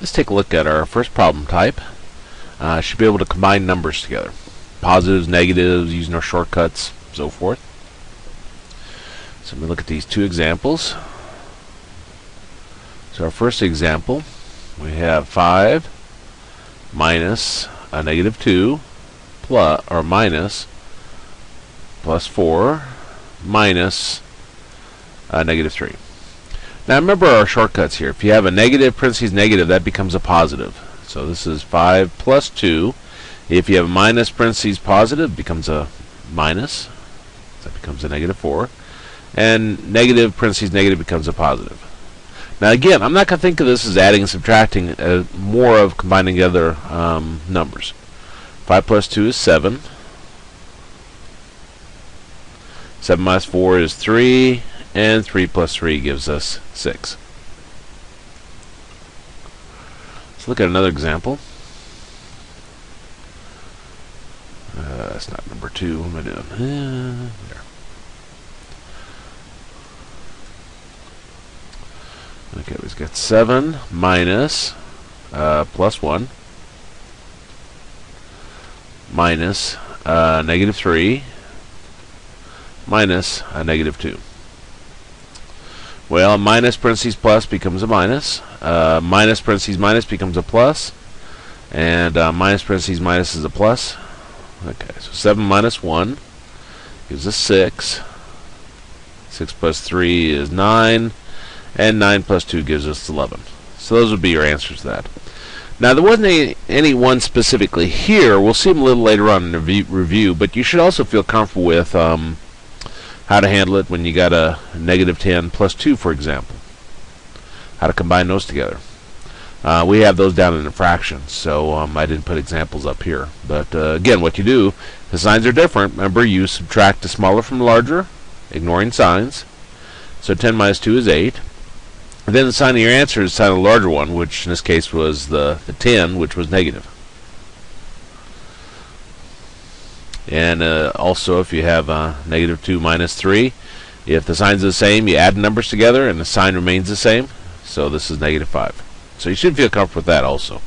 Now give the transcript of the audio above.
Let's take a look at our first problem type. Should be able to combine numbers together. Positives, negatives, using our shortcuts, so forth. So let me look at these two examples. So our first example, we have 5 minus a negative 2 plus, or minus, plus 4 minus a negative 3. Now remember our shortcuts here. If you have a negative, parentheses negative, that becomes a positive. So this is 5 plus 2. If you have a minus, parentheses positive, it becomes a minus. That becomes a negative 4. And negative, parentheses negative, becomes a positive. Now again, I'm not going to think of this as adding and subtracting, more of combining together numbers. 5 plus 2 is 7. 7 minus 4 is 3. And 3 plus 3 gives us 6. Let's look at another example. That's not number 2. What am I doing? There. Okay, we've got 7 minus plus 1 minus negative 3 minus a negative 2. Well, minus parentheses plus becomes a minus. Minus parentheses minus becomes a plus. And minus parentheses minus is a plus. Okay, so 7 minus 1 gives us 6. 6 plus 3 is 9. And 9 plus 2 gives us 11. So those would be your answers to that. Now, there wasn't any one specifically here. We'll see them a little later on in the review. But you should also feel comfortable with how to handle it when you got a negative 10 plus 2, for example. How to combine those together. We have those down in the fractions, so I didn't put examples up here. But again, what you do, the signs are different. Remember, you subtract the smaller from the larger, ignoring signs. So 10 minus 2 is 8. And then the sign of your answer is the sign of the larger one, which in this case was the 10, which was negative. And also, if you have negative 2 minus 3, if the signs are the same, you add the numbers together and the sign remains the same. So this is negative 5. So you should feel comfortable with that also.